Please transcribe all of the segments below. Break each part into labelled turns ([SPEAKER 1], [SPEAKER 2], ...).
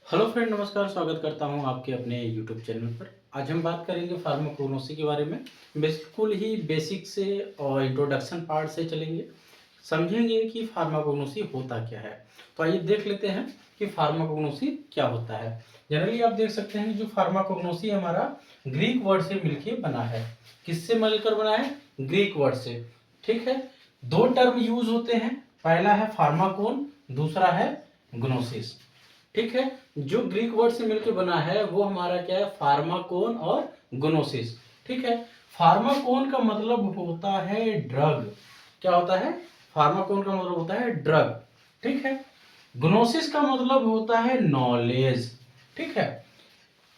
[SPEAKER 1] Hello friend, नमस्कार। स्वागत करता हूं आपके अपने यूट्यूब चैनल पर। आज हम बात करेंगे फार्माकोग्नोसी के बारे में। बिल्कुल ही बेसिक से और इंट्रोडक्शन पार्ट से चलेंगे, समझेंगे कि फार्माकोग्नोसी होता क्या है। तो आइए देख लेते हैं कि फार्माकोग्नोसी क्या होता है। जनरली आप देख सकते हैं कि जो फार्माकोग्नोसी हमारा ग्रीक वर्ड से मिलकर बना है। किससे मिलकर बना है? ग्रीक वर्ड से। ठीक है, दो टर्म यूज होते हैं। पहला है फार्माकोन, दूसरा है ग्नोसिस। ठीक है, जो ग्रीक वर्ड से मिलकर बना है वो हमारा क्या है? फार्माकोन और ग्नोसिस। ठीक है, फार्माकोन का मतलब होता है ड्रग। क्या होता है? फार्माकोन का मतलब होता है ड्रग। ठीक है, ग्नोसिस का मतलब होता है नॉलेज। ठीक है,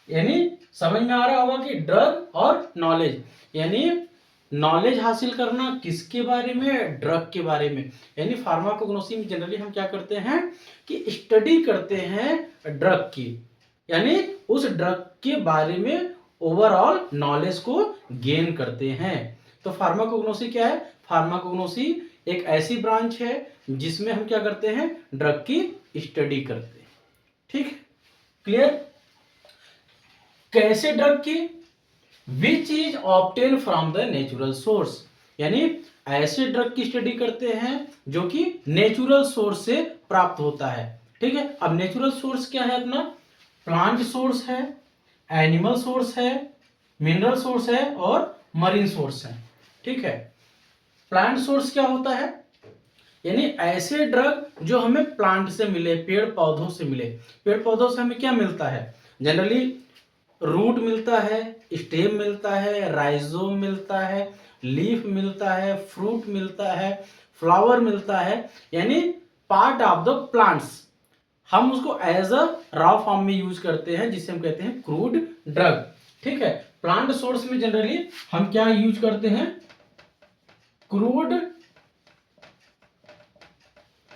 [SPEAKER 1] यानी समझ में आ रहा होगा कि ड्रग और नॉलेज, यानी नॉलेज हासिल करना किसके बारे में? ड्रग के बारे में। यानी फार्माकोग्नोसी में जनरली हम क्या करते हैं कि स्टडी करते हैं ड्रग की, यानी उस ड्रग के बारे में ओवरऑल नॉलेज को गेन करते हैं। तो फार्माकोग्नोसी क्या है? फार्माकोग्नोसी एक ऐसी ब्रांच है जिसमें हम क्या करते हैं? ड्रग की स्टडी करते हैं। ठीक, क्लियर? कैसे ड्रग की? Which is obtain from the natural source, यानी ऐसे ड्रग की स्टडी करते हैं जो कि नेचुरल सोर्स से प्राप्त होता है। ठीक है, अब नेचुरल सोर्स क्या है? अपना प्लांट सोर्स है, एनिमल सोर्स है, मिनरल सोर्स है और मरीन सोर्स है। ठीक है, प्लांट सोर्स क्या होता है? यानी ऐसे ड्रग जो हमें प्लांट से मिले, पेड़ पौधों से मिले। पेड़ पौधों से हमें क्या मिलता है? जनरली रूट मिलता है, स्टेम मिलता है, राइजोम मिलता है, लीफ मिलता है, फ्रूट मिलता है, फ्लावर मिलता है, यानी पार्ट ऑफ द प्लांट्स। हम उसको एज अ रॉ फॉर्म में यूज करते हैं, जिसे हम कहते हैं क्रूड ड्रग। ठीक है, प्लांट सोर्स में जनरली हम क्या यूज करते हैं? Crude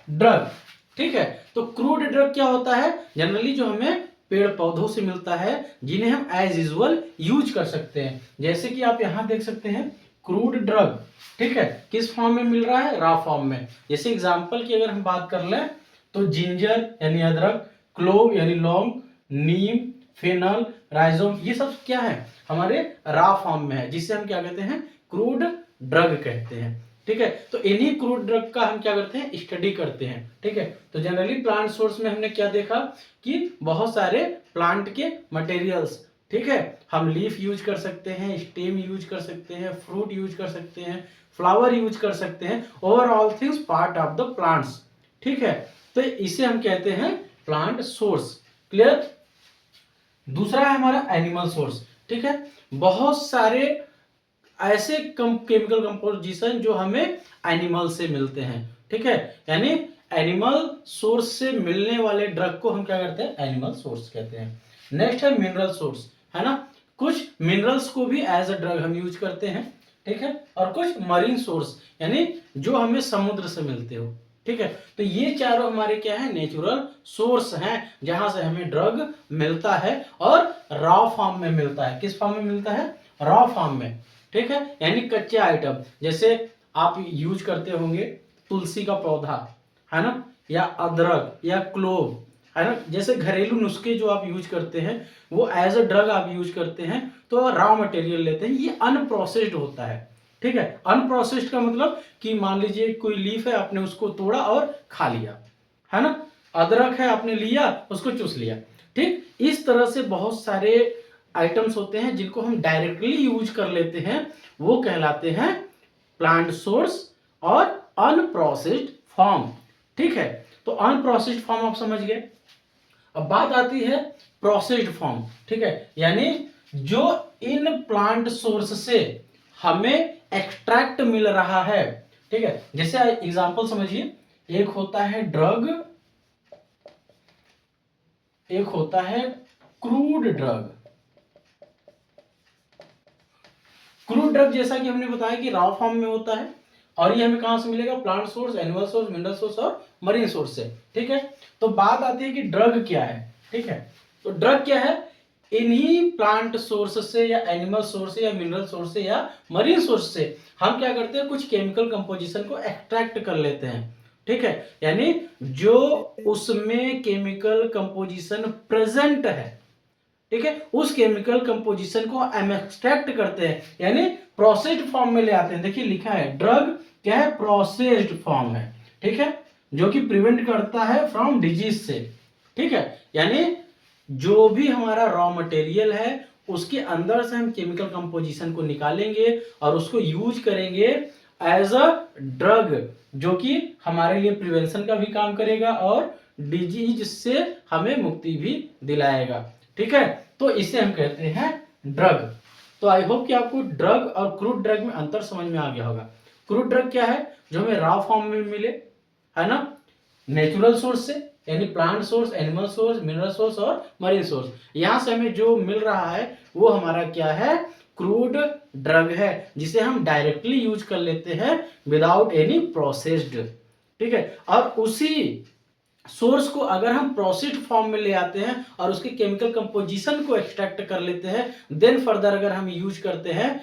[SPEAKER 1] drug. ठीक है, तो क्रूड ड्रग क्या होता है? जनरली जो हमें पेड़ पौधों से मिलता है, जिन्हें हम एज यूजुअल यूज कर सकते हैं। जैसे कि आप यहां देख सकते हैं क्रूड ड्रग। ठीक है, किस फॉर्म में मिल रहा है? रॉ फॉर्म में। जैसे एग्जांपल की अगर हम बात कर लें तो जिंजर यानी अदरक, क्लोव यानी लौंग, नीम, फेनल, राइजोम, ये सब क्या है? हमारे रॉ फॉर्म में है, जिसे हम क्या कहते हैं? क्रूड ड्रग कहते हैं। ठीक है, तो इन्हीं क्रूड ड्रग का हम क्या करते हैं? स्टडी करते हैं। ठीक है, तो जनरली प्लांट सोर्स में हमने क्या देखा कि बहुत सारे प्लांट के मटेरियल्स, ठीक है, हम लीफ यूज कर सकते हैं, स्टेम यूज कर सकते हैं, फ्रूट यूज कर सकते हैं, फ्लावर यूज कर सकते हैं, overall things part of the plants. ठीक है, तो इसे हम कहते हैं प्लांट सोर्स। क्लियर? दूसरा है हमारा एनिमल सोर्स। ठीक है, बहुत सारे ऐसे केमिकल कंपोजिशन जो हमें एनिमल से मिलते हैं। ठीक है, यानी एनिमल सोर्स से मिलने वाले ड्रग को हम क्या करते हैं? एनिमल सोर्स कहते हैं। नेक्स्ट है मिनरल सोर्स, है ना? कुछ मिनरल्स को भी एज अ ड्रग हम यूज करते हैं। ठीक है, और कुछ मरीन सोर्स, यानी जो हमें समुद्र से मिलते हो। ठीक है, तो ये चारों हमारे क्या है? नेचुरल सोर्स हैं, जहां से हमें ड्रग मिलता है और रॉ फॉर्म में मिलता है। किस फॉर्म में मिलता है? रॉ फॉर्म में। ठीक है, यानी कच्चे आइटम, जैसे आप यूज करते होंगे तुलसी का पौधा, है ना, या अदरक या क्लोव, है ना, जैसे घरेलू नुस्खे जो आप यूज करते हैं वो एज अ ड्रग आप यूज करते हैं, तो रॉ मटेरियल लेते हैं, ये अनप्रोसेस्ड होता है। ठीक है, अनप्रोसेस्ड का मतलब कि मान लीजिए कोई लीफ है, आपने उसको तोड़ा और खा लिया, है ना, अदरक है, आपने लिया उसको चूस लिया। ठीक, इस तरह से बहुत सारे आइटम्स होते हैं जिनको हम डायरेक्टली यूज कर लेते हैं, वो कहलाते हैं प्लांट सोर्स और अनप्रोसेस्ड फॉर्म। ठीक है, तो अनप्रोसेस्ड फॉर्म आप समझ गए। अब बात आती है प्रोसेस्ड फॉर्म। ठीक है, यानी जो इन प्लांट सोर्स से हमें एक्सट्रैक्ट मिल रहा है। ठीक है, जैसे एग्जांपल समझिए, एक होता है ड्रग, एक होता है क्रूड ड्रग। क्रूड ड्रग जैसा कि हमने बताया कि रॉ फॉर्म में होता है, और ये हमें कहां से मिलेगा? Plant source, animal source, mineral source और मरीन सोर्स से। ठीक है, तो बात आती है कि ड्रग क्या है। ठीक है, तो ड्रग क्या है? इन्हीं प्लांट सोर्स से या एनिमल सोर्स से या मिनरल सोर्स से या मरीन सोर्स से हम क्या करते हैं? कुछ केमिकल कंपोजिशन को एक्सट्रैक्ट कर लेते हैं। ठीक है, यानी जो उसमें केमिकल कंपोजिशन प्रेजेंट है, ठीक है, उस केमिकल कंपोजिशन को हम एक्सट्रैक्ट करते हैं, यानी प्रोसेस्ड फॉर्म में ले आते हैं। देखिए लिखा है ड्रग क्या है, प्रोसेस्ड फॉर्म है, ठीक है, जो कि प्रिवेंट करता है फ्रॉम डिजीज से, ठीक है, यानी जो भी हमारा रॉ मटेरियल है उसके अंदर से हम केमिकल कंपोजिशन को निकालेंगे और उसको यूज करेंगे एज अ ड्रग, जो कि हमारे लिए प्रिवेंशन का भी काम करेगा और डिजीज से हमें मुक्ति भी दिलाएगा, ठीक है, तो इसे हम कहते हैं ड्रग। तो आई होप कि आपको ड्रग और क्रूड ड्रग में अंतर समझ में आ गया होगा। क्रूड ड्रग क्या है, जो हमें रॉ फॉर्म में मिले, है ना, नेचुरल सोर्स से, यानी plant source, animal source, mineral source और मरीन सोर्स, यहां से हमें जो मिल रहा है वो हमारा क्या है, क्रूड ड्रग है, जिसे हम डायरेक्टली यूज कर लेते हैं विदाउट एनी प्रोसेस्ड, ठीक है। और उसी सोर्स को अगर हम प्रोसेस्ड फॉर्म में ले आते हैं और उसके केमिकल कंपोजिशन को एक्सट्रैक्ट कर लेते हैं, देन फर्दर अगर हम यूज करते हैं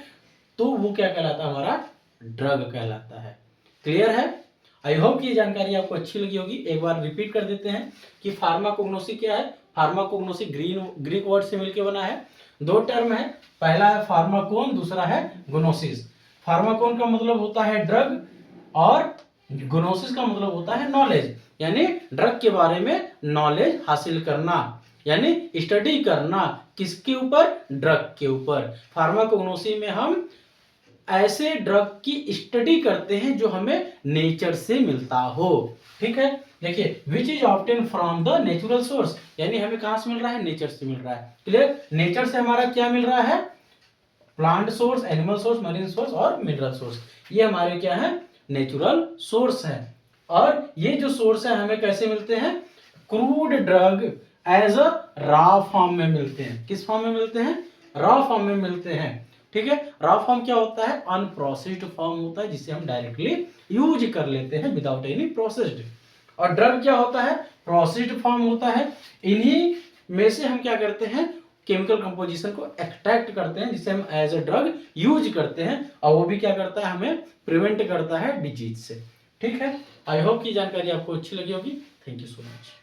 [SPEAKER 1] तो वो क्या कहलाता है, हमारा ड्रग कहलाता है। क्लियर है? आई होप कि ये जानकारी आपको अच्छी लगी होगी। एक बार रिपीट कर देते हैं कि फार्माकोग्नोसी क्या है। फार्माकोग्नोसी ग्रीक वर्ड से मिलकर बना है। दो टर्म है, पहला है फार्माकोन, दूसरा है ग्नोसिस। फार्माकोन का मतलब होता है ड्रग और ग्नोसिस का मतलब होता है नॉलेज, यानी ड्रग के बारे में नॉलेज हासिल करना, यानी स्टडी करना, किसके ऊपर, ड्रग के ऊपर। फार्माकोग्नोसी में हम ऐसे ड्रग की स्टडी करते हैं जो हमें नेचर से मिलता हो, ठीक है। देखिए which is obtain from the natural source, यानी हमें कहां से मिल रहा है, नेचर से मिल रहा है। क्लियर? नेचर से हमारा क्या मिल रहा है, plant source, animal source, marine source और मिनरल सोर्स, ये हमारे क्या है, नेचुरल सोर्स है। और ये जो सोर्स है हमें कैसे मिलते हैं, crude drug as a raw form में मिलते हैं। किस फॉर्म में मिलते हैं, रॉ फॉर्म में मिलते हैं, ठीक है। रॉ फॉर्म क्या होता है, अनप्रोसेस्ड फॉर्म होता है, जिसे हम डायरेक्टली यूज कर लेते हैं विदाउट एनी प्रोसेस्ड। और ड्रग क्या होता है, प्रोसेस्ड फॉर्म होता है। इन्हीं में से हम क्या करते हैं, केमिकल कंपोजिशन को एक्सट्रैक्ट करते हैं, जिसे हम एज अ ड्रग यूज करते हैं, और वो भी क्या करता है, हमें प्रिवेंट करता है डिजीज से, ठीक है। आई होप की जानकारी आपको अच्छी लगी होगी। Thank you so much.